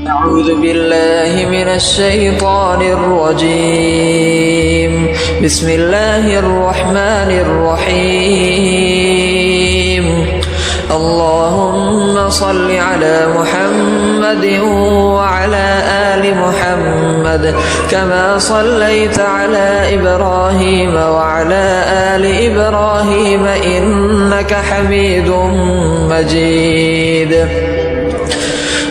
أعوذ بالله من الشيطان الرجيم. بسم الله الرحمن الرحيم. اللهم صل على محمد وعلى آل محمد كما صليت على إبراهيم وعلى آل إبراهيم إنك حميد مجيد.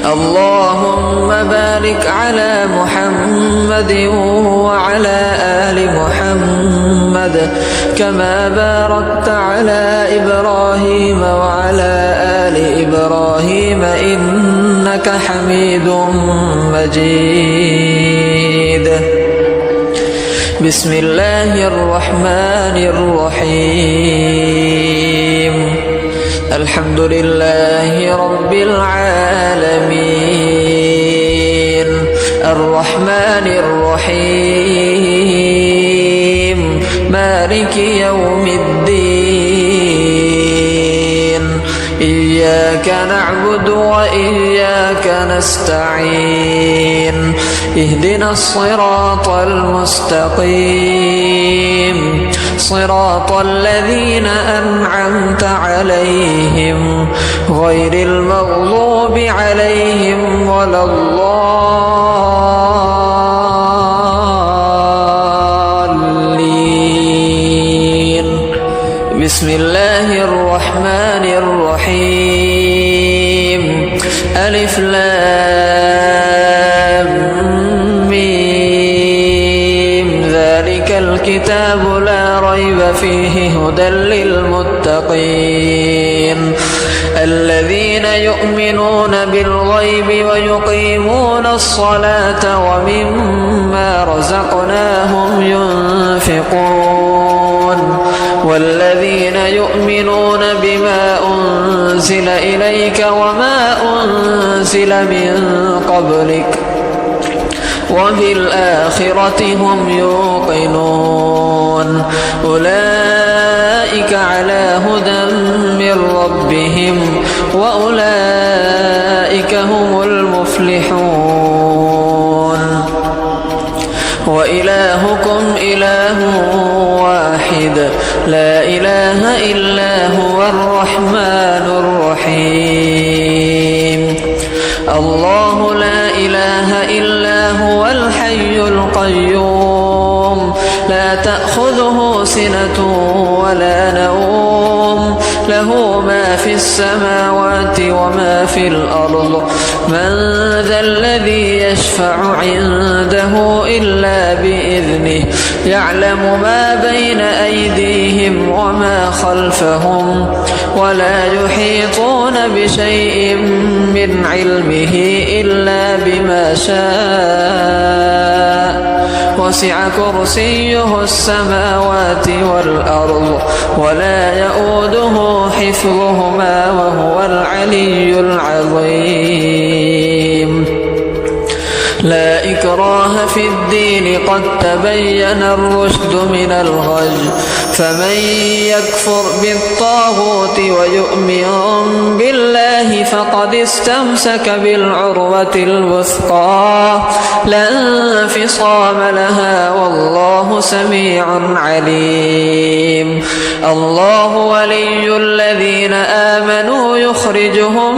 اللهم بارك على محمد وعلى آل محمد كما باركت على إبراهيم وعلى آل إبراهيم إنك حميد مجيد. بسم الله الرحمن الرحيم. الحمد لله رب العالمين الرحمن الرحيم مالك يوم الدين إياك نعبد وإياك نستعين اهدنا الصراط المستقيم صراط الذين أنعمت عليهم غير المغضوب عليهم ولا الضالين. بسم الله الرحمن الرحيم. ألف لام ميم ذلك الكتاب لا ريب فيه هدى للمتقين الذين يؤمنون بالغيب ويقيمون الصلاة ومما رزقناهم ينفقون والذين يؤمنون بما أنزل إليك وما أنزل من قبلك وبالآخرة هم يوقنون أولئك على هدى من ربهم وأولئك هم المفلحون. وإلهكم إله واحد لا إله إلا هو الرحمن الرحيم. الله لا إله إلا هو الحي القيوم لا تأخذه سنة ولا نوم له ما في السماوات وما في الأرض من ذا الذي يشفع عنده إلا بإذنه يعلم ما بين أيديهم وما خلفهم ولا يحيطون بشيء من علمه إلا بما شاء وسع كرسيه السماوات والأرض ولا يؤوده حفظهما وهو العلي العظيم. لا إكراه في الدين قد تبين الرشد من الغي فمن يكفر بالطاغوت ويؤمن بالله فقد استمسك بالعروة الوثقى لا انفصام لها والله سميع عليم. الله ولي الذين آمنوا يخرجهم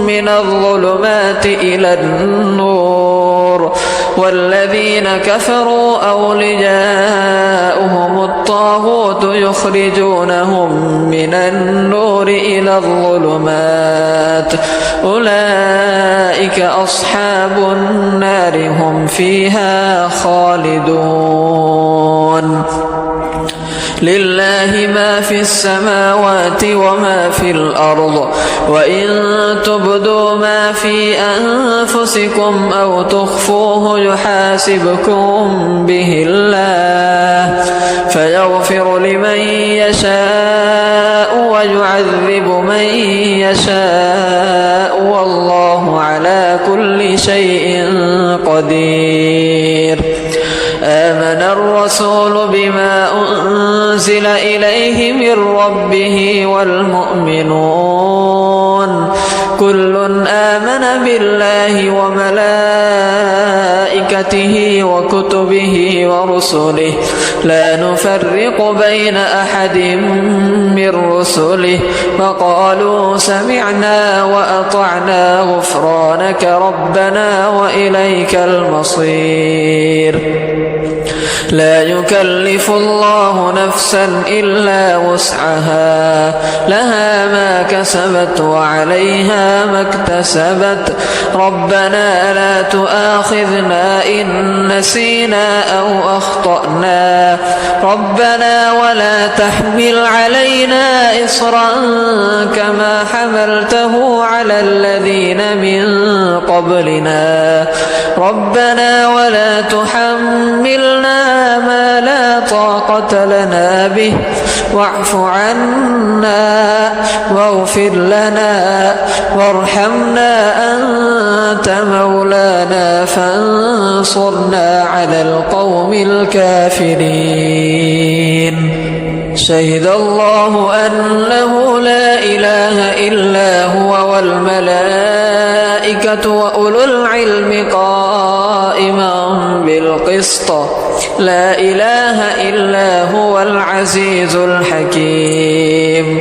من الظلمات إلى النور والذين كفروا أولياؤهم الطاغوت يخرجونهم من النور إلى الظلمات أولئك أصحاب النار هم فيها خالدون. لله ما في السماوات وما في الأرض وإن تبدوا ما في أنفسكم أو تخفوه يحاسبكم به الله فيغفر لمن يشاء ويعذب من يشاء والله على كل شيء قدير. آمن الرسول بما أنزل إليه من ربه والمؤمنون كل آمن بالله وملائكته وكتبه ورسله لا نفرق بين أحد من رسله وقالوا سمعنا وأطعنا غفرانك ربنا وإليك المصير لا يكلف الله نفسا إلا وسعها لها ما كسبت وعليها ما اكتسبت ربنا لا تؤاخذنا إن نسينا أو أخطأنا ربنا ولا تحمل علينا إصرا كما حملته على الذين من قبلنا ربنا ولا تحملنا ما لا طاقة لنا به واعف عنا واغفر لنا وارحمنا أنت مولانا فانصرنا على القوم الكافرين شهد الله أنه لا إله إلا هو والملائكة وأولو العلم قائما بالقسط لا إله إلا هو العزيز الحكيم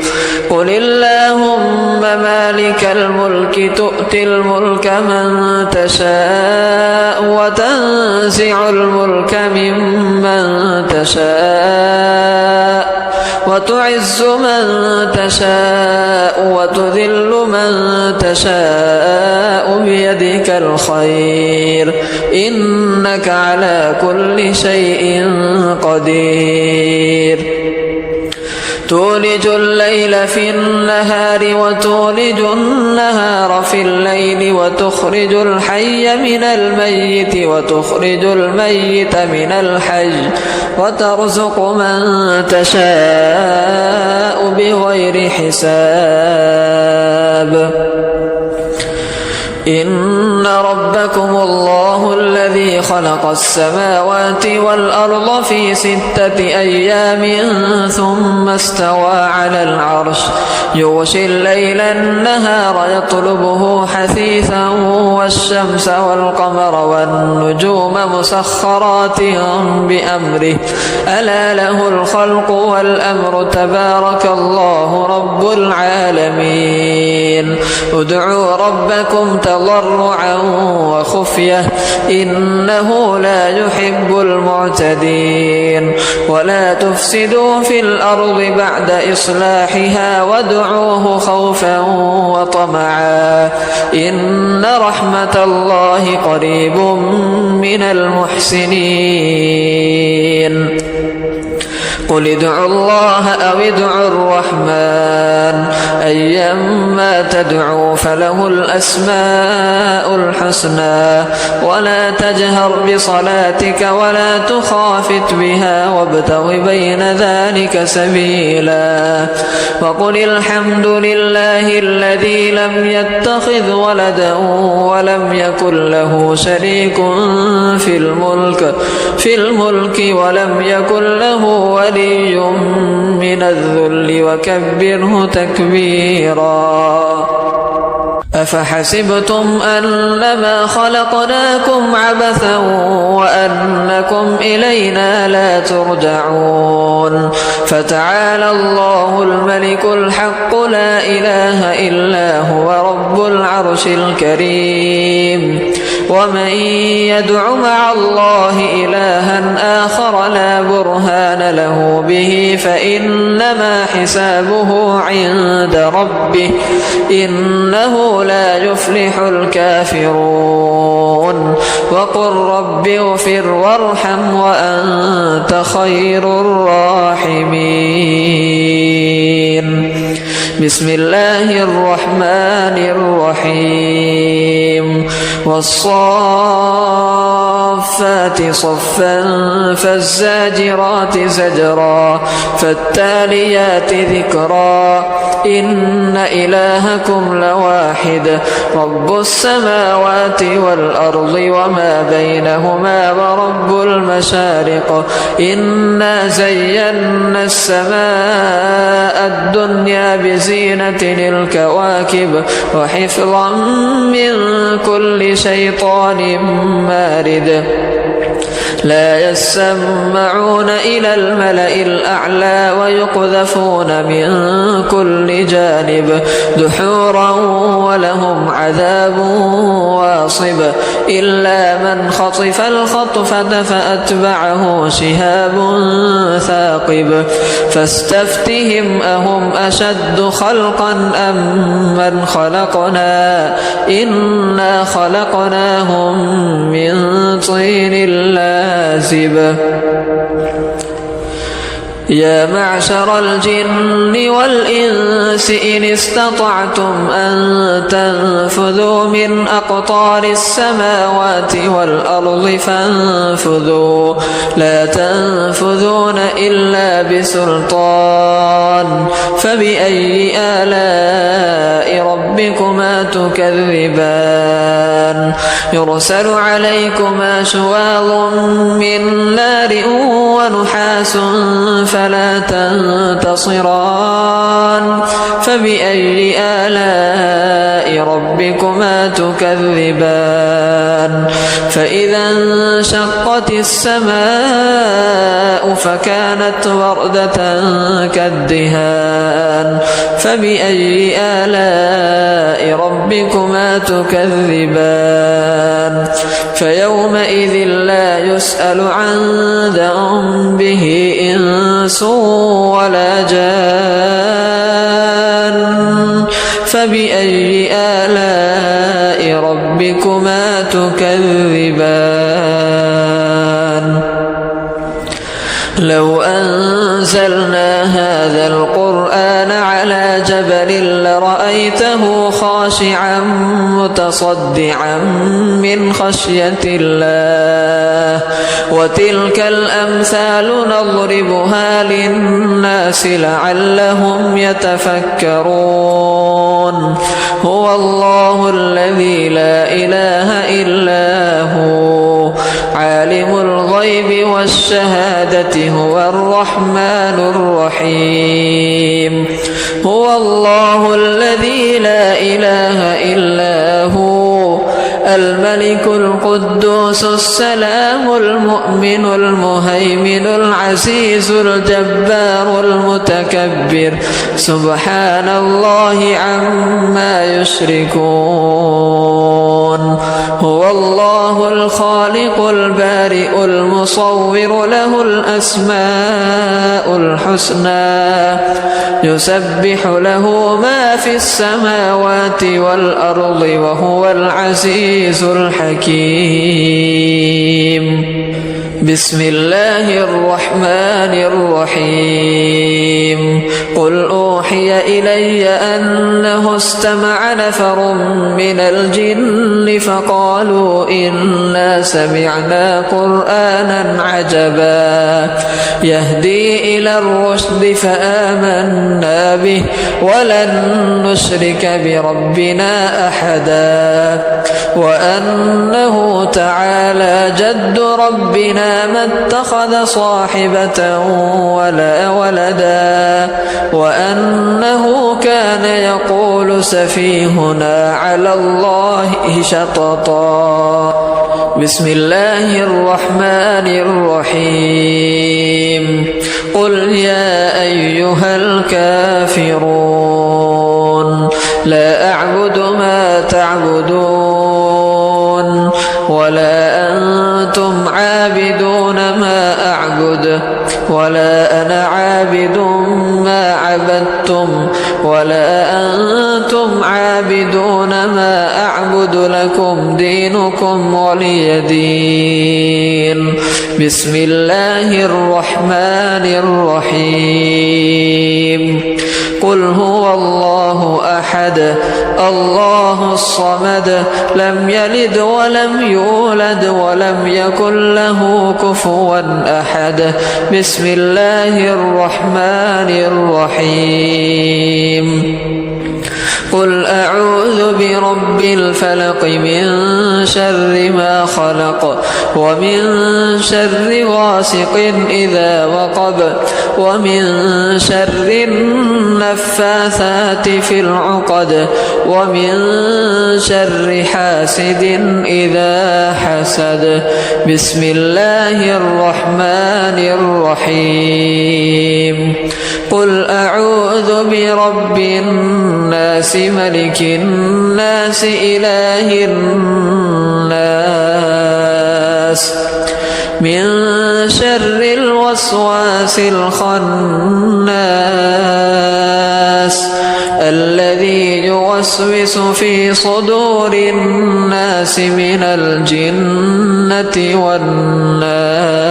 قل اللهم مالك الملك تؤتي الملك من تشاء وتنزع الملك ممن تشاء وتعز من تشاء وتذل من تشاء بيدك الخير إنك على كل شيء قدير تولج الليل في النهار وتولج النهار في الليل وتخرج الحي من الميت وتخرج الميت من الحي وترزق من تشاء بغير حساب إن ربكم الله الذي خلق السماوات والأرض في 6 أيام ثم استوى على العرش يغشي الليل النهار يطلبه حثيثا والشمس والقمر والنجوم مسخرات بأمره ألا له الخلق والأمر تبارك الله رب العالمين ادعوا ربكم تضرعا وخفية إنه لا يحب المعتدين ولا تفسدوا في الأرض بعد إصلاحها وادعوه خوفا وطمعا إن رحمة الله قريب من المحسنين قل ادعوا الله أو ادعوا الرحمن أيما تدعوا فله الأسماء الحسنى ولا تجهر بصلاتك ولا تخافت بها وابتغ بين ذلك سبيلا وقل الحمد لله الذي لم يتخذ ولدا ولم يكن له شريك في الملك ولم يكن له ولي من الذل وكبره تكبيرا أفحسبتم أنما خلقناكم عبثا وأنكم إلينا لا ترجعون فتعالى الله الملك الحق لا إله إلا هو رب العرش الكريم ومن يدع مع الله إلها آخر لا برهان له به فإنما حسابه عند ربه إنه لا يفلح الكافرون وقل رب اغفر وارحم وأنت خير الراحمين بسم الله الرحمن الرحيم والصافات والصافات صفا فالزاجرات زجرا فالتاليات ذكرا إن إلهكم لواحد رب السماوات والأرض وما بينهما ورب المشارق إنا زينا السماء الدنيا بزينة الكواكب وحفظا من كل شيطان مارد لا يسمعون إلى الملأ الأعلى ويقذفون من كل جانب دحورا ولهم عذاب واصب إلا من خطف الخطفة فأتبعه شهاب ثاقب فاستفتهم أهم أشد خلقا أم من خلقنا إنا خلقناهم من طين لازب يا معشر الجن والإنس إن استطعتم أن تنفذوا من أقطار السماوات والأرض فانفذوا لا تنفذون إلا بسلطان فبأي آلاء ربكما تكذبان يرسل عليكما شواظ من نار ونحاس فلا تنتصران فبأي آلاء ربكما تكذبان فإذا انشقت السماء فكانت وردة كالدهان فبأي آلاء ربكما تكذبان فيومئذ لا يسأل عن ذنبه إنس ولا جان فبأي آلاء ربكما تكذبان لو أنزلنا هذا القرآن على جبل لرأيته خاشعا متصدعا من خشية الله وتلك الأمثال نضربها للناس لعلهم يتفكرون هو الله الذي لا إله إلا هو عالم الغيب والشهادة هو الرحمن الرحيم هو الله الذي لا إله إلا هو الملك القدوس السلام المؤمن المهيمن العزيز الجبار المتكبر سبحان الله عما يشركون هو الله الخالق البارئ المصور له الأسماء الحسنى يسبح له ما في السماوات والأرض وهو العزيز الحكيم بسم الله الرحمن الرحيم قل أوحي إلي أنه استمع نفر من الجن فقالوا إنا سمعنا قرآنا عجبا يهدي إلى الرشد فآمنا به ولن نشرك بربنا أحدا وأنه تعالى جد ربنا ما اتخذ صاحبة ولا ولدا وأنه كان يقول سفيهنا على الله شططا بسم الله الرحمن الرحيم قل يا أيها الكافرون لا أعبد ما تعبدون ولا أنتم عابدون ما أعبد ولا أنا عابد ما عبدتم ولا أنتم عابدون ما أعبد لكم دينكم ولي دين بسم الله الرحمن الرحيم قل هو الله أحد الله الصمد لم يلد ولم يولد ولم يكن له كفوا أحد بسم الله الرحمن الرحيم قل أعوذ برب الفلق من شر ما خلق ومن شر غاسق إذا وقب ومن شر النفاثات في العقد ومن شر حاسد إذا حسد بسم الله الرحمن الرحيم قل أعوذ برب الناس ملك الناس إله الناس من شر الوسواس الخناس الذي يوسوس في صدور الناس من الجنة والناس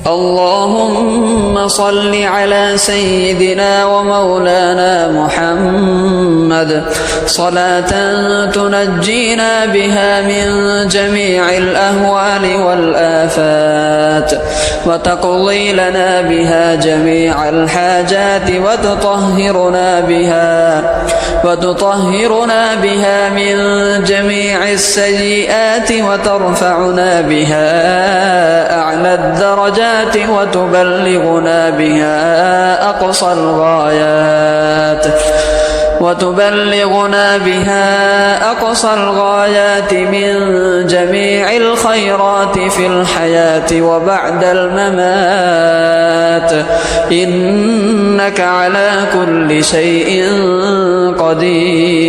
اللهم صل على سيدنا ومولانا محمد صلاة تنجينا بها من جميع الأهوال والآفات وتقضي لنا بها جميع الحاجات وتطهرنا بها من جميع السيئات وترفعنا بها أعلى الدرجات وتبلغنا بها أقصى الغايات من جميع الخيرات في الحياة وبعد الممات إنك على كل شيء قدير